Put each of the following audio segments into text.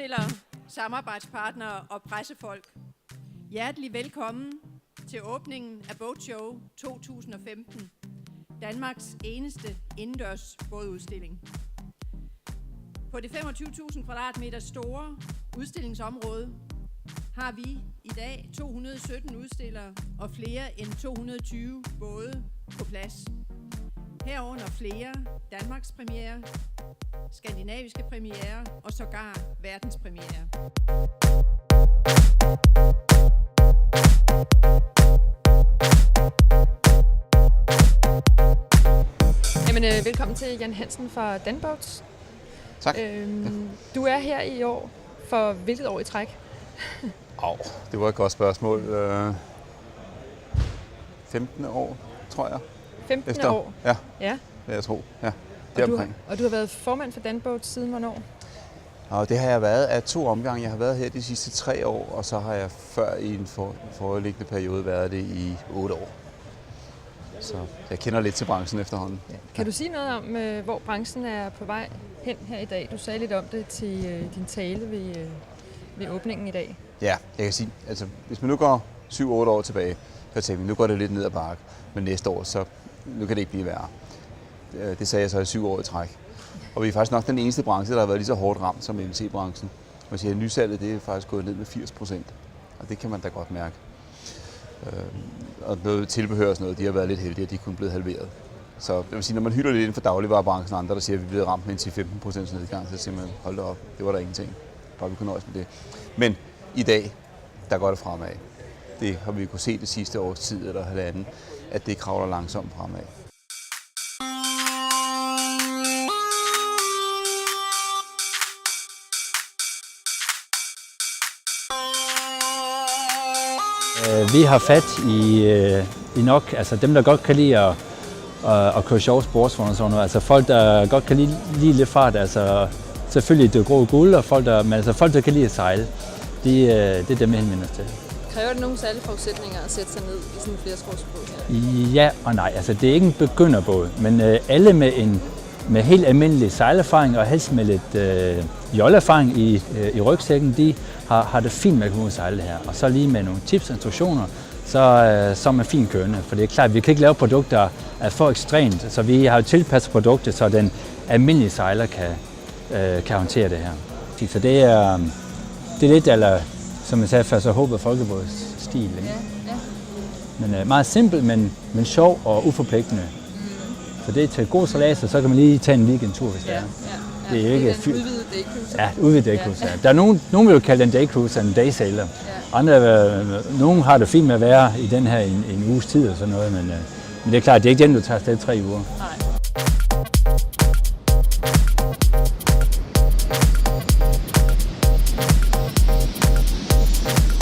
udstillere, samarbejdspartnere og pressefolk. Hjertelig velkommen til åbningen af Boat Show 2015. Danmarks eneste indendørs bådudstilling. På det 25.000 kvadratmeter store udstillingsområde har vi i dag 217 udstillere og flere end 220 både på plads. Herunder flere Danmarks premiere, skandinaviske premiere og sågar verdenspremiere. Jamen, velkommen til Jan Hansen fra Danboats. Tak. Du er her i år for hvilket år i træk? Det var et godt spørgsmål. 15 år, tror jeg. 15 Efter. år? Ja, Ja. det jeg tror. Ja, Og du har været formand for Danboats siden hvornår? Og det har jeg været af 2 omgange. Jeg har været her de sidste 3 år, og så har jeg før i en foreliggende periode været det i 8 år. Så jeg kender lidt til branchen efterhånden. Ja. Kan du sige noget om, hvor branchen er på vej hen her i dag? Du sagde lidt om det til din tale ved åbningen i dag. Ja, jeg kan sige, altså hvis man nu går 7-8 år tilbage, så tænker vi, nu går det lidt ned ad bakke, men næste år, så nu kan det ikke blive værre. Det sagde jeg så i 7 år i træk. Og vi er faktisk nok den eneste branche, der har været lige så hårdt ramt som MC-branchen. Man siger, at nysalget det er faktisk gået ned med 80%, og det kan man da godt mærke. Og noget tilbehør og sådan noget, de har været lidt heldige, at de kunne blive halveret. Så jeg vil sige, når man hylder lidt inden for dagligvarebranchen og andre, der siger, at vi er blevet ramt med en 10-15% nedgang, så siger man, hold da op, det var der ingenting. Bare vi kunne nøjes med det. Men i dag, der går det fremad. Det har vi kunne se det sidste års tid eller halvanden, at det kravler langsomt fremad. Vi har fat i nok, altså dem, der godt kan lide at køre sjove sportsvogn og sådan noget. Altså folk, der godt kan lide lidt fart, altså selvfølgelig det grå guld, og folk, der kan lide at sejle, det er dem, jeg henvender til. Kræver det nogle særlige forudsætninger at sætte sig ned i sådan en flerskovsbåd her? Ja og nej, altså det er ikke en begynderbåd, men alle med helt almindelig sejlerfaring og helst med lidt jollerfaring i rygsækken, de har det fint med at kunne sejle her. Og så lige med nogle tips og instruktioner, så er man fint kørende. For det er klart, at vi kan ikke lave produkter, der er for ekstremt, så vi har jo tilpasset produktet, så den almindelige sejler kan håndtere det her. Så det er lidt, eller som jeg sagde før, så håber folkebåds stil. Ikke? Ja. Men meget simpelt, men sjov og uforpligtende. Så det er til god sejlads, så kan man lige tage en weekendtur, hvis det er. Det er ikke en udvidet daycruiser. Ja, udvidet daycruiser. Ja. Der er nogen vil jo kalde den daycruiser en daysailer. Ja. Nogen har det fint med at være i den her en uges tid og sådan noget, men det er klart, det er ikke den, du tager afsted 3 uger. Nej.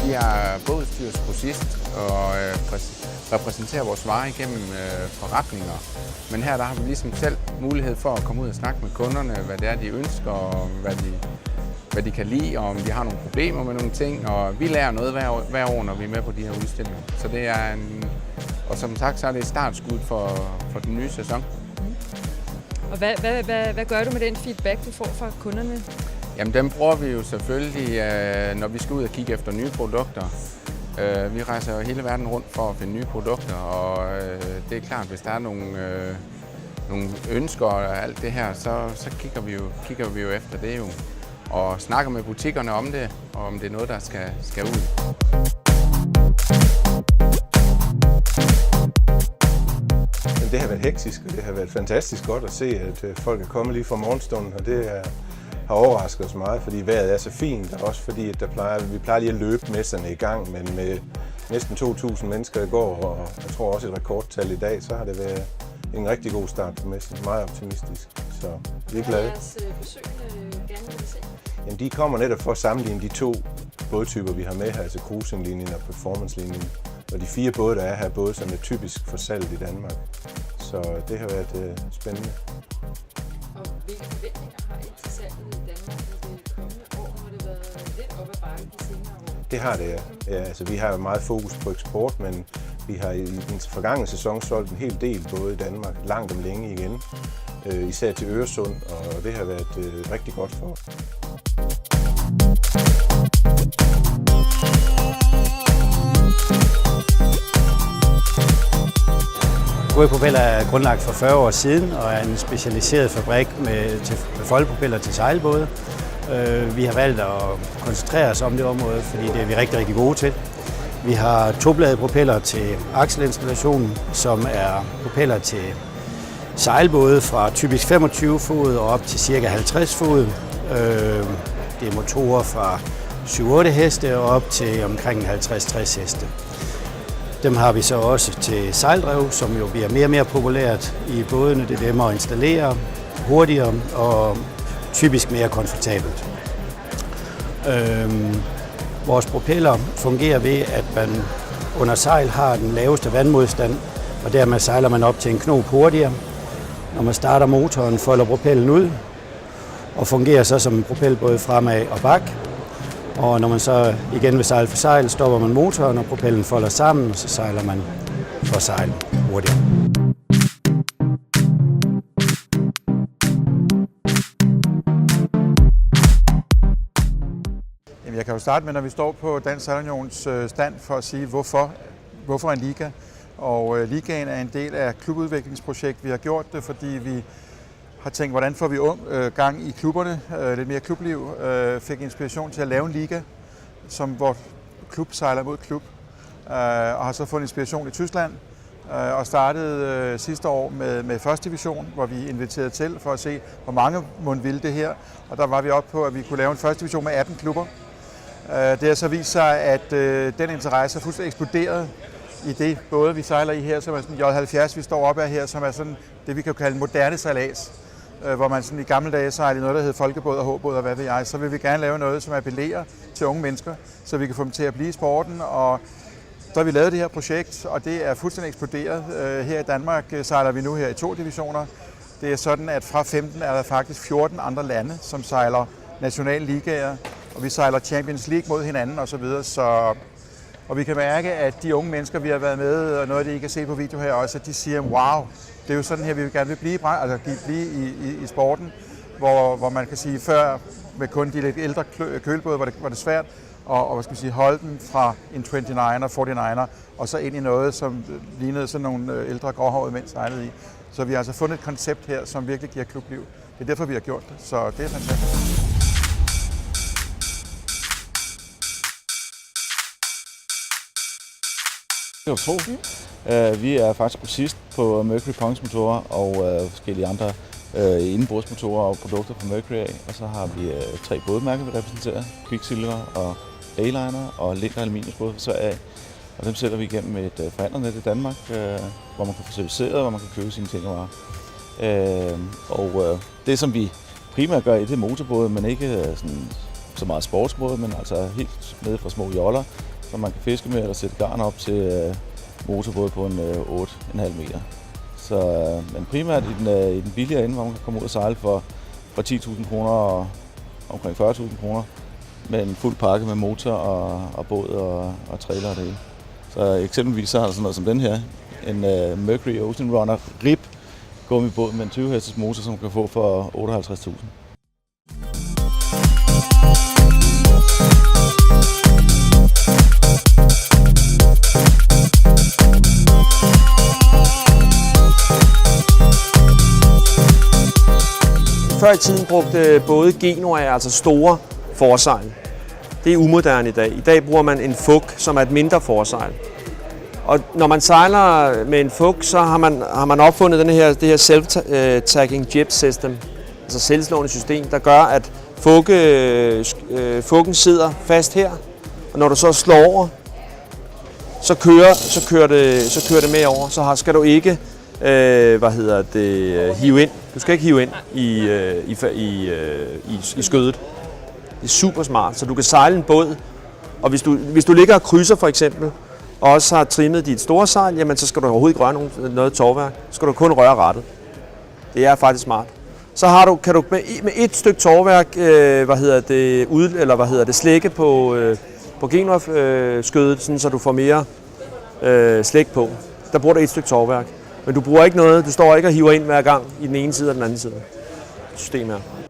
Vi er bådstyrsgrossist og repræsenterer vores varer igennem forretninger. Men her der har vi ligesom selv mulighed for at komme ud og snakke med kunderne, hvad det er, de ønsker, og hvad de kan lide, og om de har nogle problemer med nogle ting. Og vi lærer noget hver år, når vi er med på de her udstillinger. Så det er og som sagt, så er det et startskud for den nye sæson. Og hvad gør du med den feedback, du får fra kunderne? Jamen dem bruger vi jo selvfølgelig, når vi skal ud og kigge efter nye produkter. Vi rejser jo hele verden rundt for at finde nye produkter, og det er klart, hvis der er nogle ønsker og alt det her, så kigger vi jo efter det jo. Og snakker med butikkerne om det, og om det er noget, der skal ud. Det har været hektisk, og det har været fantastisk godt at se, at folk er kommet lige fra morgenstunden, og det har overrasket os meget, fordi vejret er så fint, og også fordi at vi plejer lige at løbe messerne i gang, men med næsten 2.000 mennesker i går, og jeg tror også et rekordtal i dag, så har det været en rigtig god start på messen. Meget optimistisk, så vi er glade. Hvad er jeres besøgende gerne vil se? Jamen, de kommer netop for at sammenligne de 2 bådtyper, vi har med her, altså cruising-linjen og performance-linjen. Og de 4 både, der er her, både som er typisk for salg i Danmark. Så det har været spændende. Og hvilke forventninger har I til salget i Danmark i det kommende år? Har det været lidt op ad bakke de senere år? Det har det, ja. Altså, vi har jo meget fokus på eksport, men vi har i den forgangne sæson solgt en hel del, både i Danmark, langt om længe igen. Især til Øresund, og det har været rigtig godt for os. Gode Propeller er grundlagt for 40 år siden og er en specialiseret fabrik med foldpropeller til sejlbåde. Vi har valgt at koncentrere os om det område, fordi det er vi rigtig, rigtig gode til. Vi har tobladede propeller til akselinstallationen, som er propeller til sejlbåde fra typisk 25 fod og op til ca. 50 fod. Det er motorer fra 7-8 heste og op til omkring 50-60 heste. Dem har vi så også til sejldrev, som jo bliver mere og mere populært i bådene. Det er dem at installere hurtigere og typisk mere komfortabelt. Vores propeller fungerer ved, at man under sejl har den laveste vandmodstand, og dermed sejler man op til en knop hurtigere. Når man starter motoren, folder propellen ud og fungerer så som en propel både fremad og bak. Og når man så igen vil sejle for sejl, stopper man motoren, og propellen folder sammen, og så sejler man for sejl hurtigere. Jeg kan jo starte med, når vi står på Dansk Sejlunions stand for at sige, hvorfor en liga. Og ligaen er en del af klubudviklingsprojekt. Vi har gjort det, fordi vi har tænkt, hvordan får vi gang i klubberne, lidt mere klubliv, fik inspiration til at lave en liga, hvor klub sejler mod klub, og har så fået inspiration i Tyskland, og startede sidste år med første division, hvor vi inviterede til for at se, hvor mange måtte ville det her, og der var vi oppe på, at vi kunne lave en første division med 18 klubber. Det har så vist sig, at den interesse er fuldstændig eksploderet i det både vi sejler i her, som er sådan J70, vi står op af her, som er sådan det, vi kan kalde moderne sejlads, hvor man sådan i gamle dage sejlede noget, der hed folkebåd og håbåd og hvad ved jeg. Så vil vi gerne lave noget, som appellerer til unge mennesker, så vi kan få dem til at blive i sporten. Og så har vi lavet det her projekt, og det er fuldstændig eksploderet. Her i Danmark sejler vi nu her i 2 divisioner. Det er sådan, at fra 15 er der faktisk 14 andre lande, som sejler nationale ligaer, og vi sejler Champions League mod hinanden osv. Og vi kan mærke, at de unge mennesker, vi har været med, og noget af det, I kan se på video her også, at de siger, wow, det er jo sådan her, vi gerne vil blive, i sporten, hvor man kan sige, før med kun de lidt ældre kølbåde, var det svært at holde dem fra en 29'er, 49'er, og så ind i noget, som lignede sådan nogle ældre gråhårede mænd sejlede i. Så vi har altså fundet et koncept her, som virkelig giver klubliv. Det er derfor, vi har gjort det, så det er fantastisk. Vi er faktisk grossist på Mercury Punks motorer og forskellige andre indenbordsmotorer og produkter fra Mercury. Og så har vi 3 bådmærker, vi repræsenterer. Quicksilver og A-liner og Lind Aluminiumsbåde fra Sverige. Og dem sætter vi igennem et forhandlernet i Danmark, hvor man kan få serviceret, hvor man kan købe sine ting og varer. Det, som vi primært gør i det motorbåde, men ikke sådan, så meget sportsbåde, men altså helt nede fra små joller, som man kan fiske med eller sætte garn op til motorbåde på en 8,5 meter. Så, men primært i den billigere ende, hvor man kan komme ud og sejle for 10.000 kroner og omkring 40.000 kroner med en fuld pakke med motor og båd og trailer og det hele. Så eksempelvis så har der sådan noget som den her, en Mercury Ocean Runner RIP gummibåd med en 20 hestes motor, som man kan få for 58.000. Før i tiden brugte både Genoa, altså store forsejl. Det er umoderne i dag. I dag bruger man en fug, som er et mindre forsejl. Og når man sejler med en fug, så har man opfundet det her self-tagging jib system, altså selvslående system, der gør, at fuggen sidder fast her, og når du så slår over, så kører det med over. Så skal du ikke hive ind. Du skal ikke hive ind i skødet. Det er super smart, så du kan sejle en båd, og hvis du ligger og krydser for eksempel, og også har trimmet dit store sejl, jamen så skal du overhovedet ikke røre noget tovværk. Så skal du kun røre rattet. Det er faktisk smart. Så kan du med et stykke tovværk slække på Genoa-skødet, sådan, så du får mere slæk på. Der bruger du et stykke tovværk. Men du bruger ikke noget, du står ikke og hiver ind hver gang i den ene side og den anden side. System her.